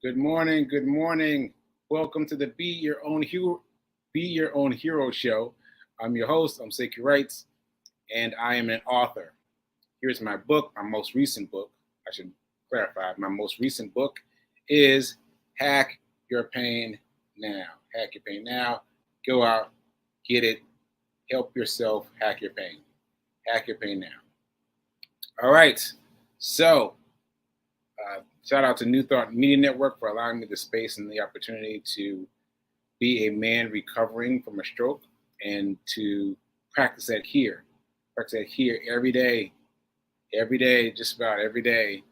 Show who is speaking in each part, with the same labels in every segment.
Speaker 1: Good morning. Good morning. Welcome to the Be Your Own Hero show. I'm your host. I'm Seki Wrights, and I am an author. Here's my book. My most recent book. I should clarify. My most recent book is Hack Your Pain Now. Hack Your Pain Now. Go out, get it, help yourself. Hack your pain. Hack your pain now. All right. So shout out to New Thought Media Network for allowing me the space and the opportunity to be a man recovering from a stroke and to practice that here. Practice that here every day, just about every day.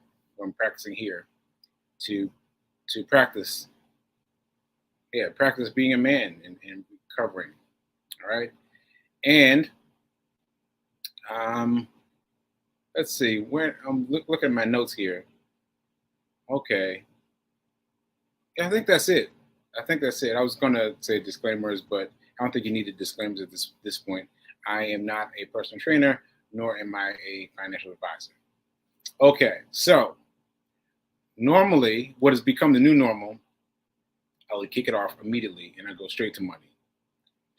Speaker 1: I'm practicing here to practice, practice being a man and recovering. All right, and let's see. When I'm looking at my notes here. Okay. Yeah, I think that's it. I was going to say disclaimers, but I don't think you need the disclaimers at this point. I am not a personal trainer, nor am I a financial advisor. Okay, so normally, what has become the new normal, I would kick it off immediately and I go straight to money.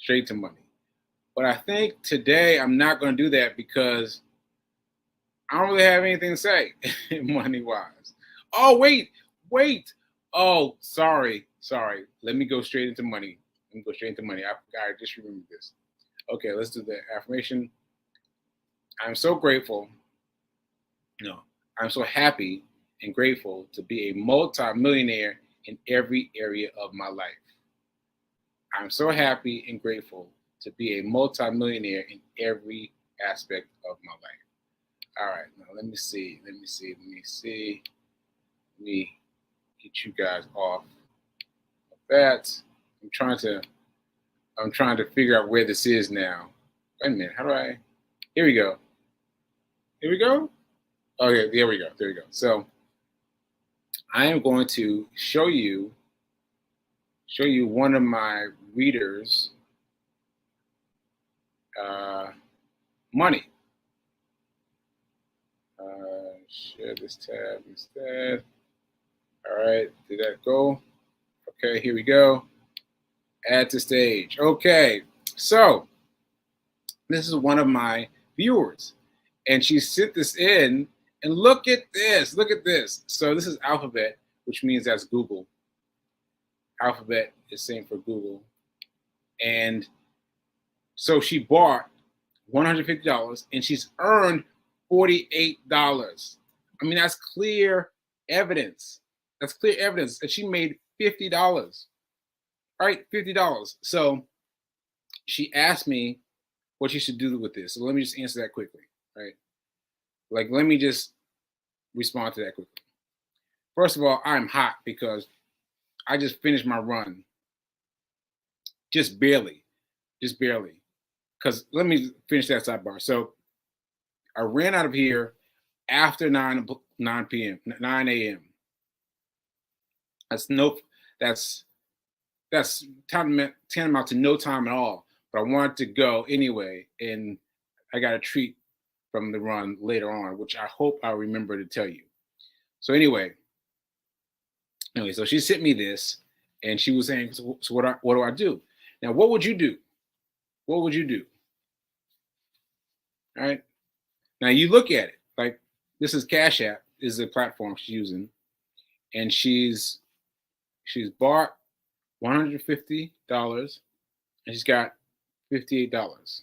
Speaker 1: Straight to money. But I think today I'm not going to do that because I don't really have anything to say money-wise. Oh, wait. Oh, sorry. Let me go straight into money. I just remembered this. Okay, let's do the affirmation. I'm so grateful. No, I'm so happy and grateful to be a multi-millionaire in every area of my life. I'm so happy and grateful to be a multi-millionaire in every aspect of my life. All right, now let me see. Let me get you guys off of that. I'm trying to figure out where this is now. Wait a minute. How do I? Here we go. Okay, there we go. So I am going to show you one of my readers' money. Share this tab instead. All right, did that go? Okay, here we go. Add to stage. Okay, so this is one of my viewers, and she sent this in, and look at this. So this is Alphabet, which means that's Google. Alphabet is same for Google, and so she bought $150, and she's earned $48. I mean, that's clear evidence. And she made $50. Right, $50. So she asked me what she should do with this. So let me just answer that quickly, right? Like, let me just respond to that quickly. First of all, I'm hot because I just finished my run. Just barely. Because let me finish that sidebar. So I ran out of here after 9 a.m. That's tantamount to no time at all. But I wanted to go anyway, and I got a treat from the run later on, which I hope I'll remember to tell you. So anyway, so she sent me this, and she was saying, "So what do I do?" Now, what would you do? All right. Now you look at it like this is Cash App is the platform she's using, and she's bought $150 and she's got $58.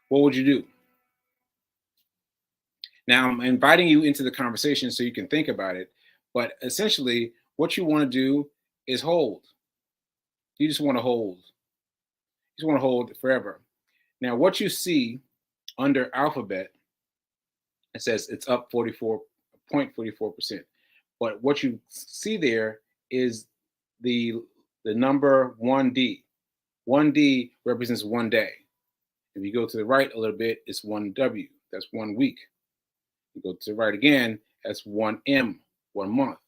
Speaker 1: What would you do? Now I'm inviting you into the conversation so you can think about it, but essentially what you want to do is hold. You just want to hold. You just want to hold forever. Now what you see under Alphabet, it says it's up 44.44%. But what you see there is the number 1D. 1D represents 1 day. If you go to the right a little bit, it's 1W. That's 1 week. You go to the right again, that's 1M, 1 month.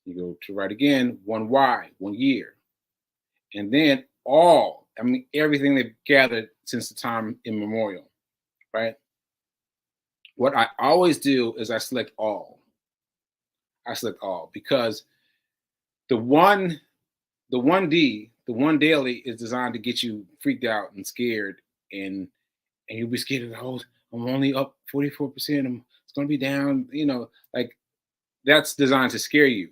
Speaker 1: You go to the right again, 1Y, 1 year. And then everything they've gathered since the time immemorial, right? What I always do is I select all. I select all because the one daily is designed to get you freaked out and scared, and you'll be scared of the whole. I'm only up 44%. It's going to be down. Like that's designed to scare you.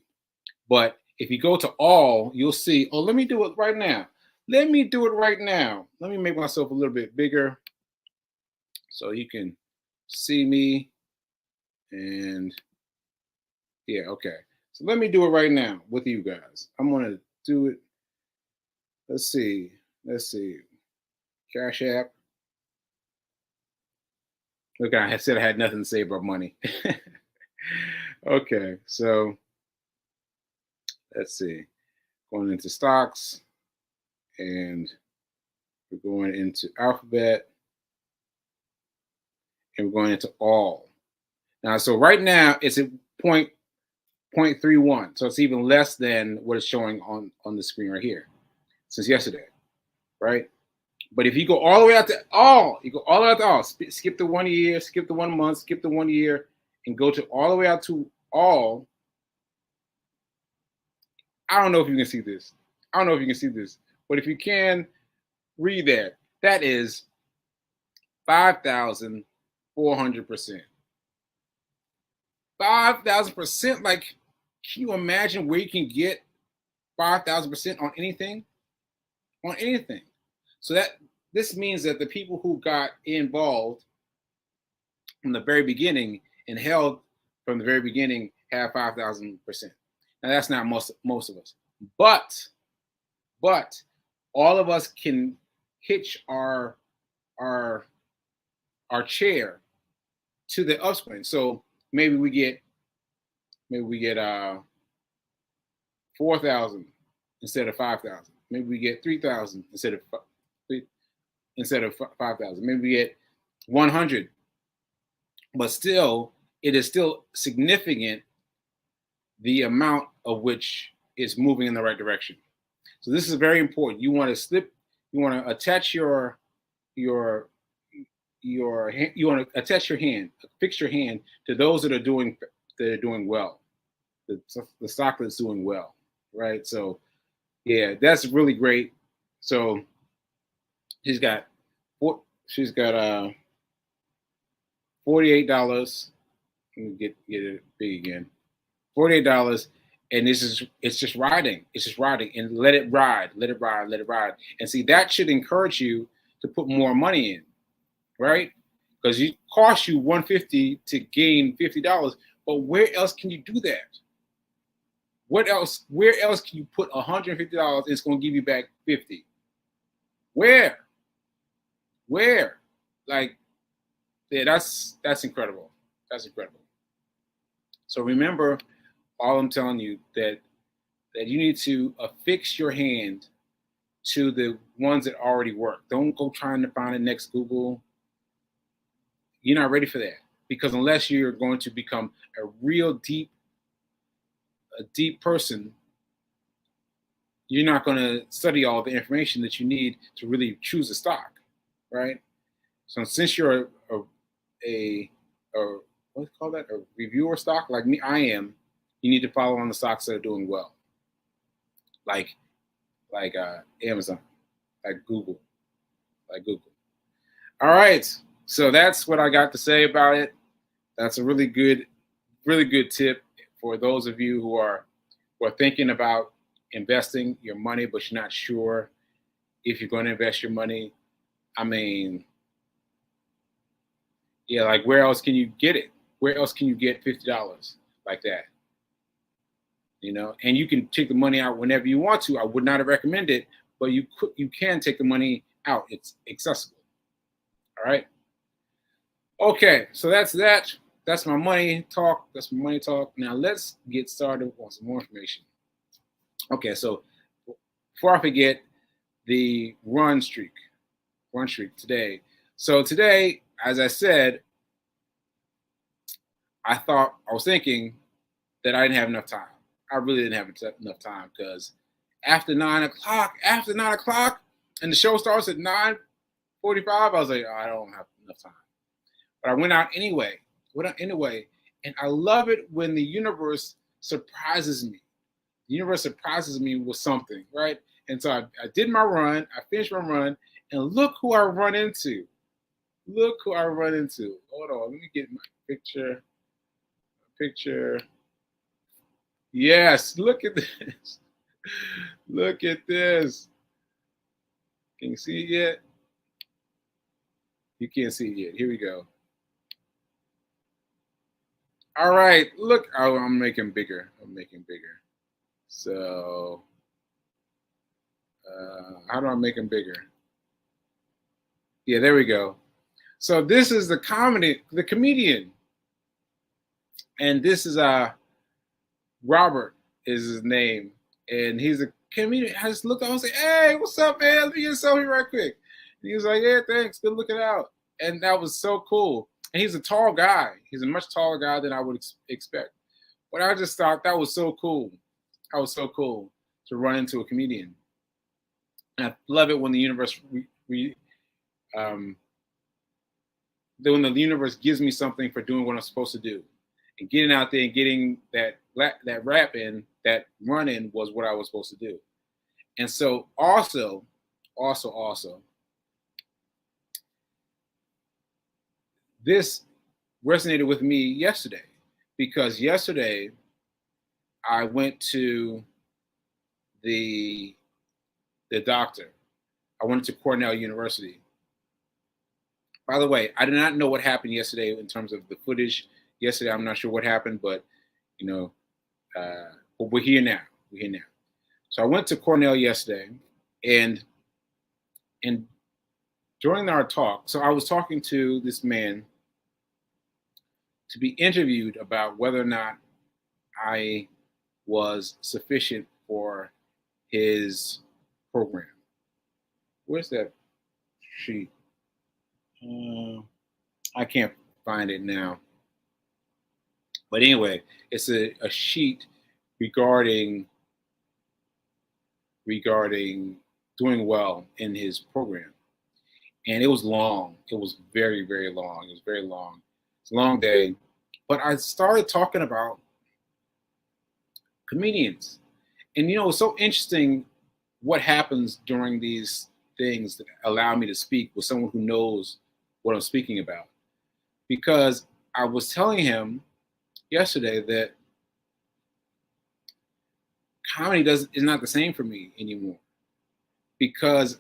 Speaker 1: But if you go to all, you'll see. Oh, let me do it right now. Let me do it right now. Let me make myself a little bit bigger so you can see me. And yeah, okay. So let me do it right now with you guys. I'm gonna do it. Let's see. Cash App. Look, I said I had nothing to say about money. Okay, so let's see. Going into stocks, and we're going into Alphabet, and we're going into all. Now, so right now it's at 0.31, so it's even less than what it's showing on the screen right here since yesterday, right? But if you go all the way out to all, you go all the way out to all, skip the 1 year, skip the 1 month, skip the 1 year, and go to all the way out to all. I don't know if you can see this. But if you can, read that. That is 5,400%. 5,000%. Like, can you imagine where you can get 5,000% on anything? On anything. So this means that the people who got involved from the very beginning and held from the very beginning have 5,000%. Now that's not most of us, but all of us can hitch our chair to the upswing. So maybe we get 4,000 instead of 5,000. Maybe we get 3,000 instead of 5,000. Maybe we get 100. But still, it is still significant the amount of which is moving in the right direction. So this is very important. You want to attach your hand, fix your hand to those that are doing well, the stock that's doing well, right? So yeah, that's really great. So she's got $48. Let me get it big again. $48, and it's just riding. It's just riding, and let it ride. And see, that should encourage you to put more money in, right? Because it costs you $150 to gain $50, but where else can you do that? Where else can you put $150? It's going to give you back $50. Where? Like, yeah, that's incredible. That's incredible. So remember, all I'm telling you that you need to affix your hand to the ones that already work. Don't go trying to find the next Google. You're not ready for that, because unless you're going to become a real deep person, you're not going to study all the information that you need to really choose a stock, right? So since you're a what's called that, a reviewer stock like me, I am, you need to follow on the stocks that are doing well, like Amazon, like Google. All right, so that's what I got to say about it. That's a really good tip for those of you who are thinking about investing your money, but you're not sure if you're going to invest your money. I mean, yeah, like where else can you get it? Where else can you get $50 like that? And you can take the money out whenever you want to. I would not recommend it, but you can take the money out. It's accessible. All right. Okay, so that's that. That's my money talk. Now let's get started on some more information. Okay, so before I forget, the run streak today. So today, as I said, I was thinking that I didn't have enough time. I really didn't have enough time, because after 9 o'clock, and the show starts at 9:45, I was like, oh, I don't have enough time. But I went out anyway, and I love it when the universe surprises me. The universe surprises me with something, right? And so I did my run, I finished my run, and look who I run into. Look who I run into. Hold on, let me get my picture. Picture. Yes, look at this. Look at this. Can you see it yet? You can't see it yet. Here we go. All right, look. Oh, I'm making bigger. I'm making bigger. So, how do I make them bigger? Yeah, there we go. So this is the comedian, and this is Robert is his name, and he's a comedian. I just looked, I was like, "Hey, what's up, man? Let me get a selfie right quick." And he was like, "Yeah, thanks. Good looking out." And that was so cool. And he's a tall guy. He's a much taller guy than I would expect. But I just thought that was so cool. That was so cool to run into a comedian. And I love it when the universe um, when the universe gives me something for doing what I'm supposed to do, and getting out there and getting that rap in, that run in was what I was supposed to do. And so also, this resonated with me yesterday, because yesterday I went to the doctor. I went to Cornell University. By the way, I did not know what happened yesterday in terms of the footage. Yesterday, I'm not sure what happened, but you know, but we're here now. We're here now. So I went to Cornell yesterday, and during our talk, so I was talking to this man to be interviewed about whether or not I was sufficient for his program. Where's that sheet? I can't find it now. But anyway, it's a sheet regarding doing well in his program. And it was long. It was very, very long. It was very long. It's a long day. But I started talking about comedians. And you know, it's so interesting what happens during these things that allow me to speak with someone who knows what I'm speaking about. Because I was telling him yesterday that comedy is not the same for me anymore. Because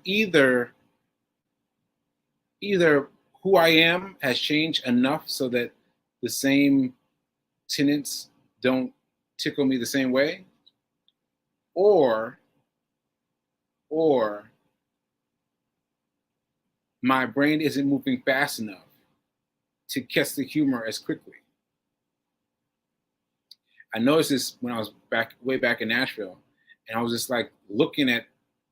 Speaker 1: either who I am has changed enough so that the same tenets don't tickle me the same way, or my brain isn't moving fast enough to catch the humor as quickly. I noticed this when I was way back in Nashville, and I was just like looking at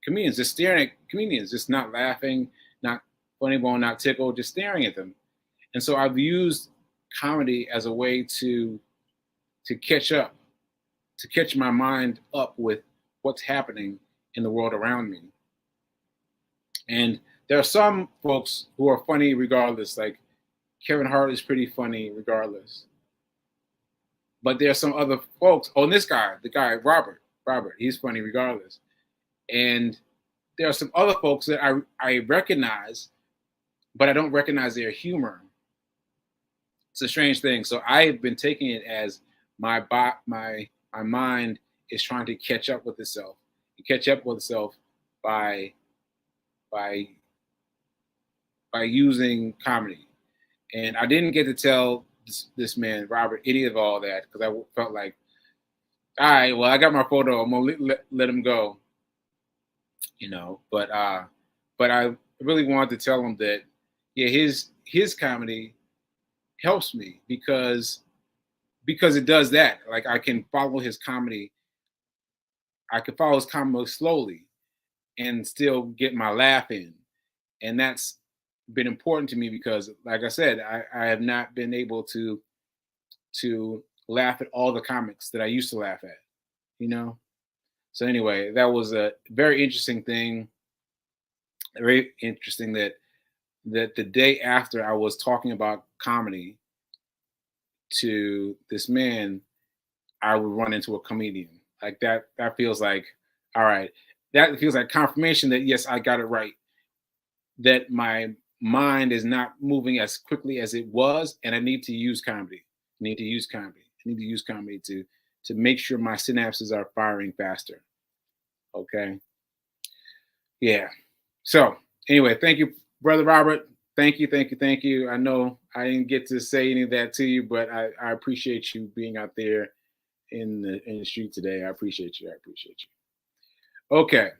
Speaker 1: comedians, just staring at comedians, just not laughing, not funny bone, not tickled, just staring at them. And so I've used comedy as a way to catch up, to catch my mind up with what's happening in the world around me. And there are some folks who are funny regardless, like Kevin Hart is pretty funny regardless. But there are some other folks. Oh, and this guy, the guy, Robert, he's funny regardless. And there are some other folks that I recognize, but I don't recognize their humor. It's a strange thing. So I've been taking it as my mind is trying to catch up with itself, by using comedy. And I didn't get to tell this man Robert any of all that, because I felt like, all right, well, I got my photo, I'm gonna let him go, you know. But I really wanted to tell him that, yeah, his comedy helps me because it does that. Like, I can follow his comedy. I can follow his comedy slowly and still get my laugh in. And that's been important to me because, like I said, I have not been able to laugh at all the comics that I used to laugh at, you know? So anyway, that was a very interesting thing. Very interesting that the day after I was talking about comedy, to this man, I would run into a comedian. Like that feels like, all right. That feels like confirmation that yes, I got it right. That my mind is not moving as quickly as it was, and I need to use comedy. I need to use comedy. I need to use comedy to make sure my synapses are firing faster. Okay. Yeah. So anyway, thank you, Brother Robert. Thank you, thank you, thank you. I know I didn't get to say any of that to you, but I appreciate you being out there in the street today. I appreciate you. I appreciate you. Okay.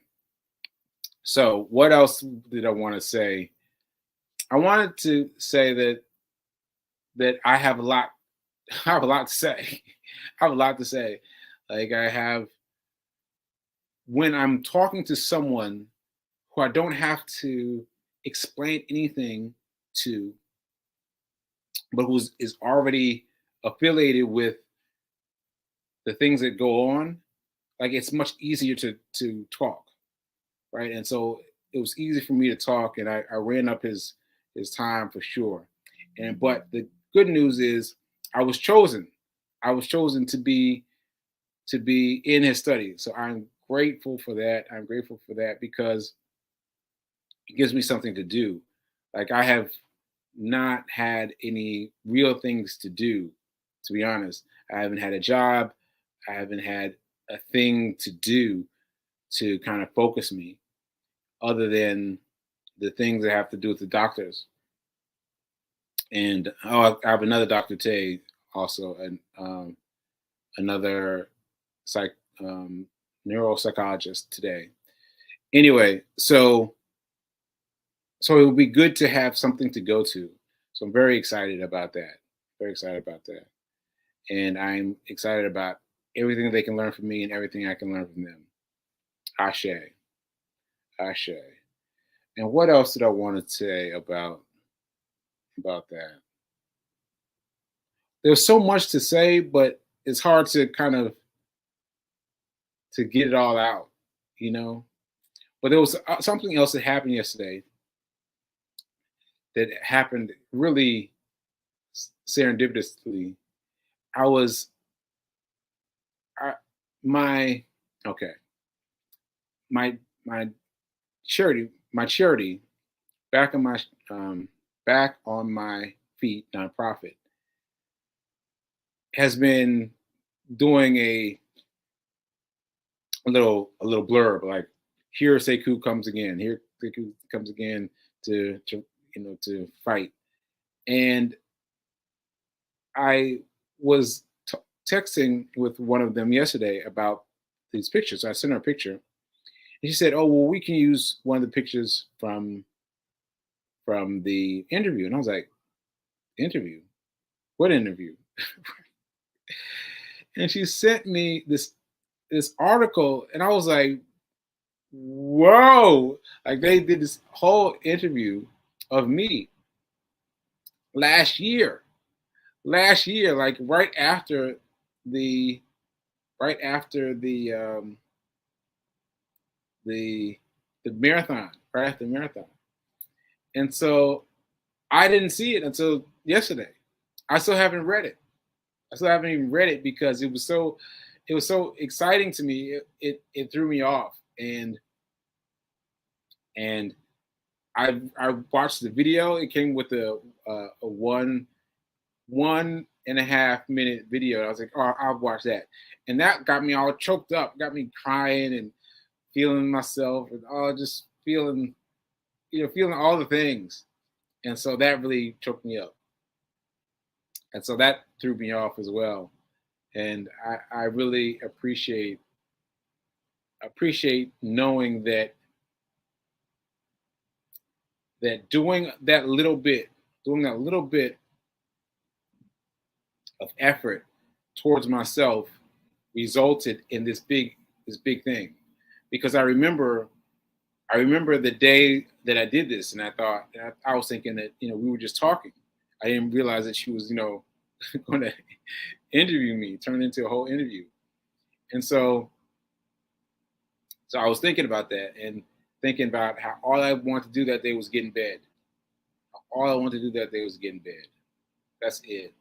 Speaker 1: So what else did I want to say? I wanted to say that I have a lot I have a lot to say. I have a lot to say. Like I have when I'm talking to someone who I don't have to explain anything to, but who is already affiliated with the things that go on, like it's much easier to talk, right? And so it was easy for me to talk, and I ran up his time for sure. And but the good news is I was chosen. I was chosen to be in his study. So I'm grateful for that. I'm grateful for that because it gives me something to do. Like I have not had any real things to do, to be honest. I haven't had a job. I haven't had a thing to do to kind of focus me other than the things that have to do with the doctors. And oh, I have another doctor today also, and another psych neuropsychologist today. Anyway, so it would be good to have something to go to. So I'm very excited about that. Very excited about that. And I'm excited about everything they can learn from me and everything I can learn from them. Ashe. Ashe. And what else did I want to say about that? There's so much to say, but it's hard to kind of to get it all out, you know. But there was something else that happened yesterday that happened really serendipitously. I was I, my okay my charity back on my um, back on my feet nonprofit has been doing a little blurb like here Sekou comes again, here Sekou comes again to to fight. And I was texting with one of them yesterday about these pictures. So I sent her a picture, and she said, "Oh, well, we can use one of the pictures from the interview." And I was like, "Interview? What interview?" And she sent me this article, and I was like, "Whoa!" Like they did this whole interview of me last year, like the right after the the marathon, right after the marathon. And so I didn't see it until yesterday. I still haven't read it. I still haven't even read it because it was so exciting to me. It threw me off, and I watched the video. It came with a one and a half minute video. I was like, oh, I'll watch that, and that got me all choked up, got me crying and feeling myself, and all just feeling feeling all the things. And so that really choked me up, and so that threw me off as well. And I really appreciate knowing that doing that little bit of effort towards myself resulted in this big thing. Because I remember the day that I did this, and I thought I was thinking that we were just talking. I didn't realize that she was going to interview me, turn into a whole interview. And so I was thinking about that and thinking about how all I wanted to do that day was get in bed. All I wanted to do that day was get in bed. That's it.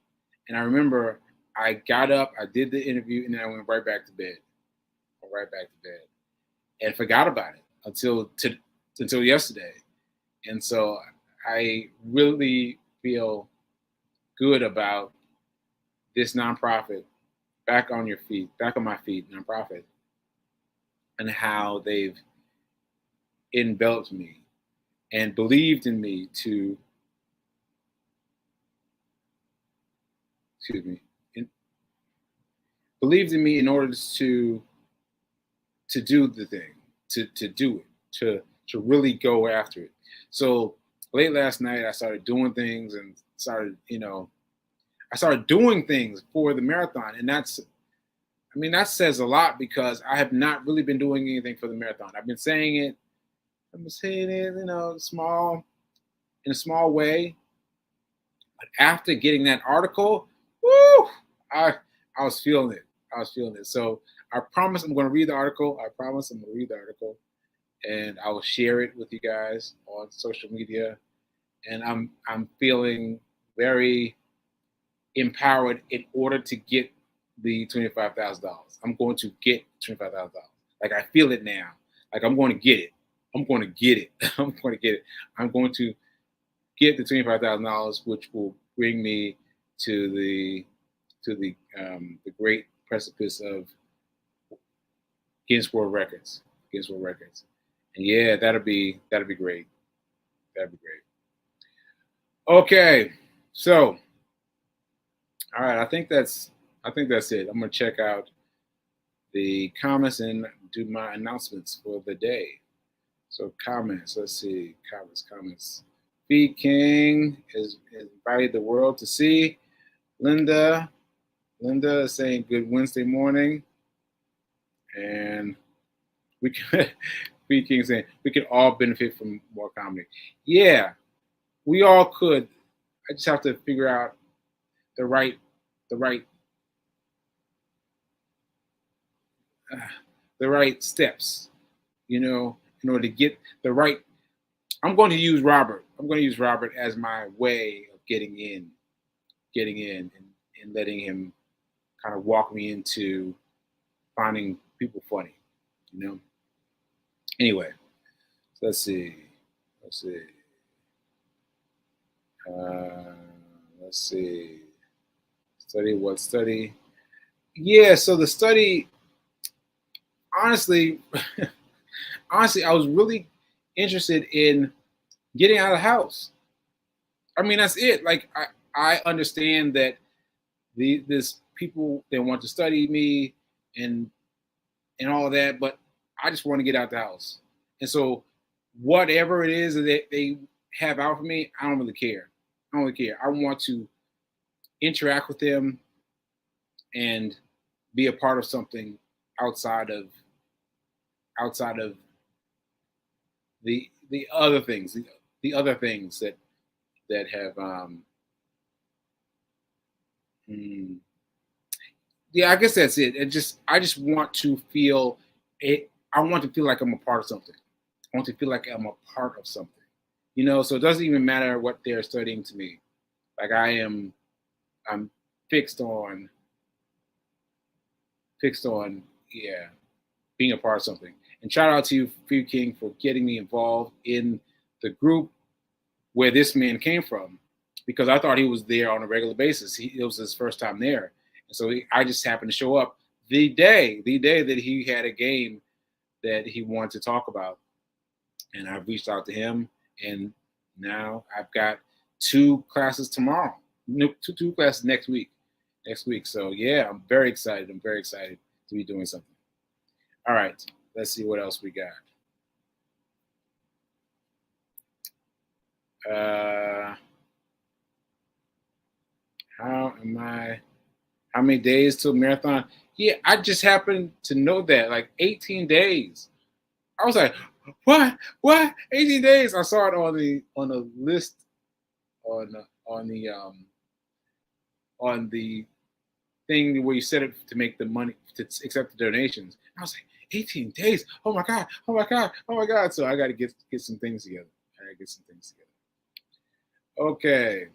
Speaker 1: And I remember I got up, I did the interview, and then I went right back to bed. Went right back to bed and forgot about it until yesterday. And so I really feel good about this nonprofit, back on your feet, back on my feet, nonprofit, and how they've enveloped me and believed in me to, excuse me, in, believed in me in order to do the thing, to do it, to really go after it. So late last night, I started doing things and started, I started doing things for the marathon, and that says a lot because I have not really been doing anything for the marathon. I've been saying it, in a small way. But after getting that article, woo, I I was feeling it. I was feeling it. So I promise I'm going to read the article. I promise I'm going to read the article, and I will share it with you guys on social media. And I'm feeling very empowered in order to get the $25,000. I'm going to get $25,000. Like I feel it now. Like I'm going to get it. I'm going to get it. I'm going to get it. I'm going to get the $25,000, which will bring me to the great precipice of Guinness World Records. Guinness World Records. And yeah, that'll be great. That'd be great. Okay, so all right, I think that's it. I'm gonna check out the comments and do my announcements for the day. So comments, let's see, comments. Feed King is invited the world to see. Linda is saying good Wednesday morning, and we can. Feed King saying we can all benefit from more comedy. Yeah, we all could. I just have to figure out the right uh, the right steps, in order to get the right. I'm going to use Robert. I'm going to use Robert as my way of getting in, and letting him kind of walk me into finding people funny, Anyway, so let's see. Let's see. Study what study? Yeah, so the study, honestly, I was really interested in getting out of the house. I mean, that's it. Like I understand that this people, they want to study me and all of that, but I just want to get out the house. And so whatever it is that they have out for me, I don't really care. I don't really care. I want to interact with them and be a part of something outside of the other things, the other things that have yeah, I guess that's it. I just want to feel it. I want to feel like I'm a part of something. I want to feel like I'm a part of something. So it doesn't even matter what they're studying to me. Like I'm fixed on yeah, being a part of something. And shout out to you, Fear King, for getting me involved in the group where this man came from, because I thought he was there on a regular basis. It was his first time there. And so I just happened to show up the day that he had a game that he wanted to talk about. And I reached out to him, and now I've got 2 classes tomorrow, two classes next week. So yeah, I'm very excited. To be doing something. All right, let's see what else we got. How many days till marathon? Yeah, I just happened to know that, like 18 days. I was like, what? 18 days? I saw it on the list on the thing where you set it to make the money to accept the donations. I was like, 18 days? Oh my god! So I got to get some things together. Okay.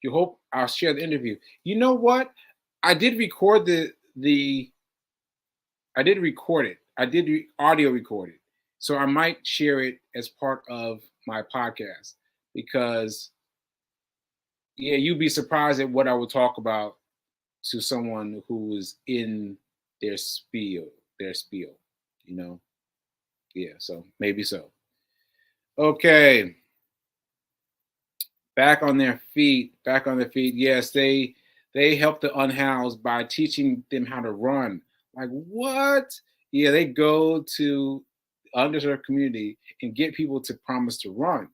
Speaker 1: You hope I'll share the interview. You know what? I did record I did record it. I did audio record it. So I might share it as part of my podcast because yeah, you'd be surprised at what I would talk about to someone who is in their spiel, you know? Yeah, so maybe so. Okay. Back on their feet, back on their feet. Yes, they help the unhoused by teaching them how to run. Like what? Yeah, they go to underserved community and get people to promise to run.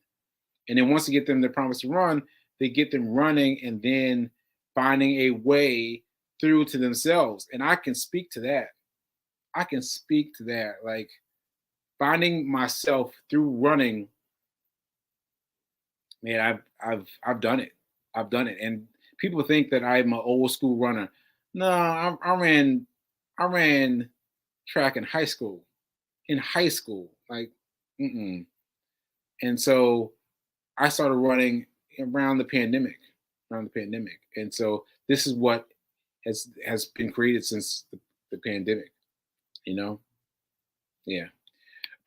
Speaker 1: And then once you get them to promise to run, they get them running and then finding a way through to themselves. And I can speak to that. I can speak to that. Like finding myself through running, man, I've done it. I've done it. And people think that I'm an old school runner. No, I ran track in high school. In high school, like, mm-mm. And so I started running around the pandemic, and so this is what has been created since the pandemic. You know, yeah.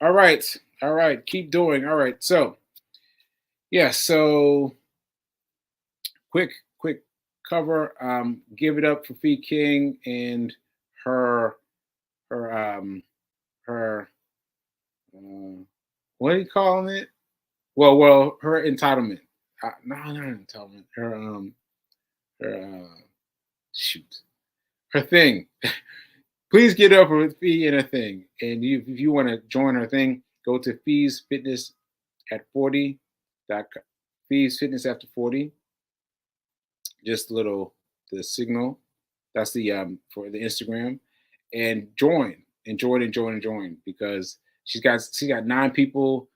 Speaker 1: All right, all right. Keep doing. All right. So yeah. So quick cover. Give it up for Fee King and her her her what are you calling it? Well, her entitlement. No, not entitlement. Her shoot, her thing. Please get up for Fee and her thing. And if you want to join her thing, go to Fee's Fitness at 40. Fee's Fitness after 40. Just a little the signal. That's the for the Instagram. And join because she's got 9 people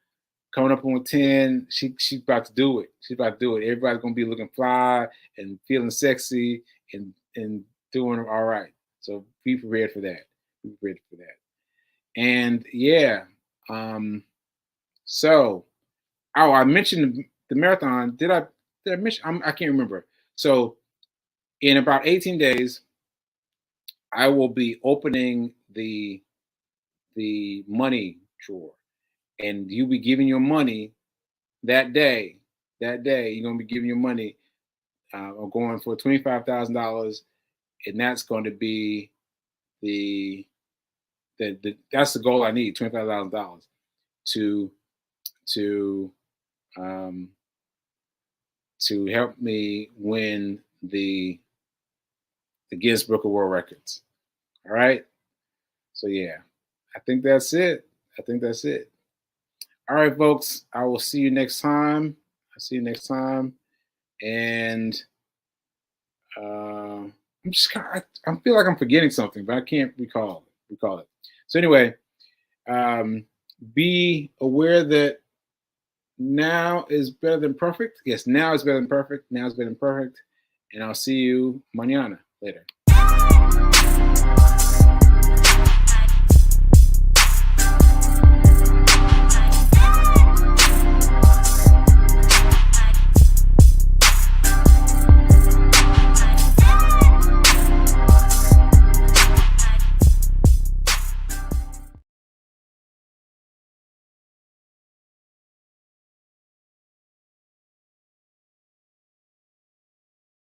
Speaker 1: coming up on 10. She's about to do it. She's about to do it. Everybody's gonna be looking fly and feeling sexy and doing all right. So be prepared for that. Be prepared for that. And yeah, so I mentioned the marathon. Did I mention? I can't remember. So in about 18 days, I will be opening the money drawer, and you'll be giving your money that day. That day, you're gonna be giving your money. I'm going for $25,000, and that's going to be the that's the goal I need, $25,000 to to um, to help me win the Guinness Book of World Records. All right. So yeah, I think that's it. I think that's it. All right, folks. I will see you next time. I'll see you next time. And I feel like I'm forgetting something, but I can't recall it. So anyway, be aware that now is better than perfect. Yes, now is better than perfect. Now is better than perfect. And I'll see you mañana later.